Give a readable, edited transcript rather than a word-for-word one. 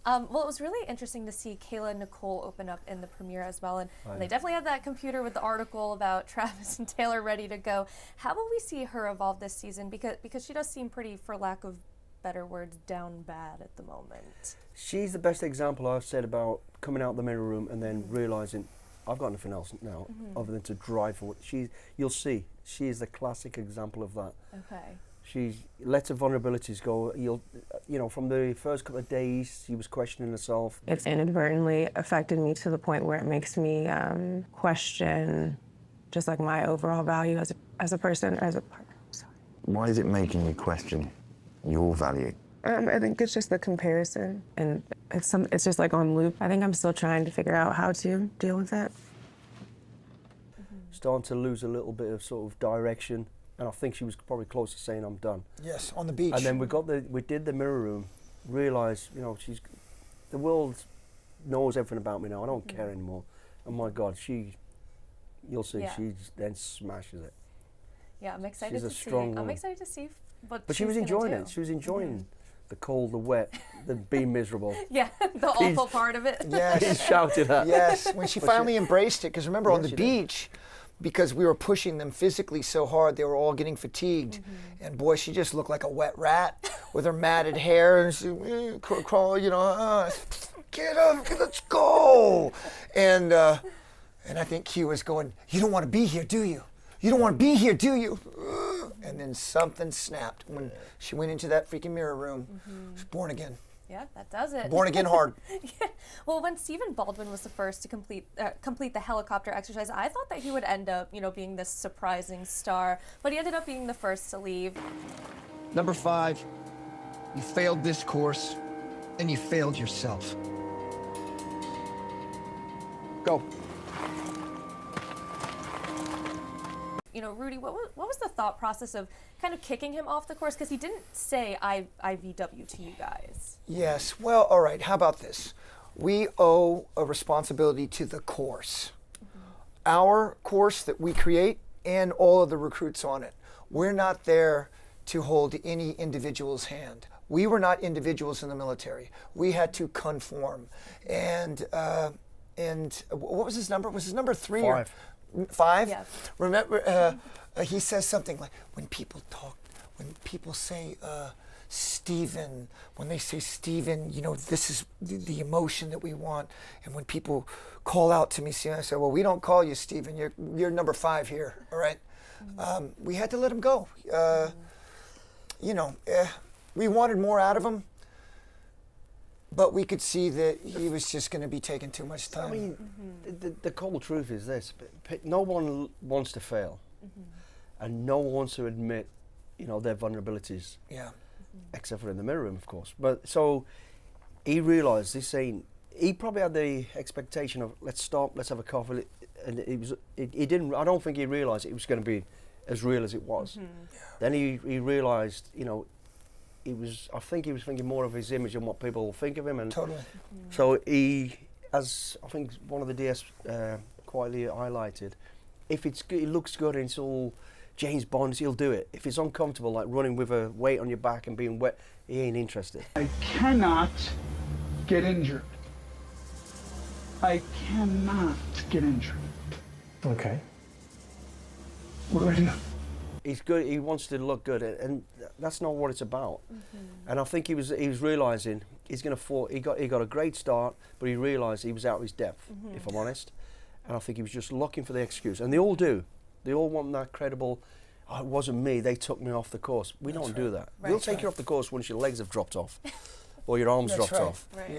Well, it was really interesting to see Kayla Nicole open up in the premiere as well, and they definitely had that computer with the article about Travis and Taylor ready to go. How will we see her evolve this season? Because she does seem pretty, for lack of better words, down bad at the moment. She's the best example I've said about coming out the mirror room and then realising I've got nothing else now other than to drive for it. You'll see, she is the classic example of that. Okay. She lets her vulnerabilities go. From the first couple of days, she was questioning herself. It's inadvertently affected me to the point where it makes me question just like my overall value as a person, as a partner. Sorry. Why is it making you question your value? I think it's just the comparison, and it's just like on loop. I think I'm still trying to figure out how to deal with it. Starting to lose a little bit of sort of direction, and I think she was probably close to saying I'm done. Yes, on the beach. And then we did the mirror room, realised, the world knows everything about me now. I don't care anymore. And my God, you'll see, she then smashes it. Yeah, I'm excited She's to a strong woman. I'm excited to see what But she was enjoying it. She was enjoying the cold, the wet, the being miserable. Yeah, the awful part of it. Yes. He shouted at. Yes, when she finally embraced it, because remember on the beach, because we were pushing them physically so hard, they were all getting fatigued. And boy, she just looked like a wet rat with her matted hair, and she crawl, get up, let's go. And I think Q was going, you don't want to be here, do you? You don't want to be here, do you? And then something snapped when she went into that freaking mirror room. She's born again. Yeah, that does it. Born again hard. Yeah. Well, when Stephen Baldwin was the first to complete the helicopter exercise, I thought that he would end up, being this surprising star, but he ended up being the first to leave. Number 5, you failed this course, and you failed yourself. Go. Rudy, what was the thought process of kind of kicking him off the course? Because he didn't say IVW to you guys. Yes. Well, all right. How about this? We owe a responsibility to the course. Our course that we create and all of the recruits on it. We're not there to hold any individual's hand. We were not individuals in the military. We had to conform. And what was his number? Was his number 3? 5. 5? Yeah. Remember, he says something like, when people say Stephen, when they say Stephen, this is the emotion that we want. And when people call out to me, I say, well, we don't call you Stephen. You're number 5 here, all right? We had to let him go. We wanted more out of him, but we could see that he was just going to be taking too much time. I mean, the cold truth is this: no one wants to fail, and no one wants to admit, their vulnerabilities. Yeah. Except for in the mirror room, of course. But so he realised this saying. He probably had the expectation of let's stop, let's have a coffee, and he didn't. I don't think he realised it was going to be as real as it was. Yeah. Then he realised, I think he was thinking more of his image and what people think of him, and totally. So he, as I think one of the DS quietly highlighted, if it looks good and it's all James Bond, he'll do it. If it's uncomfortable, like running with a weight on your back and being wet, he ain't interested. I cannot get injured. I cannot get injured. Okay. What do I do? He's good. He wants to look good, and that's not what it's about. And I think he was realising he's going to fall. He got a great start, but he realised he was out of his depth. If I'm honest, and I think he was just looking for the excuse, and they all do. They all want that credible. Oh, it wasn't me. They took me off the course. We don't do that. Right. We'll take you off the course once your legs have dropped off, or your arms dropped off. Right.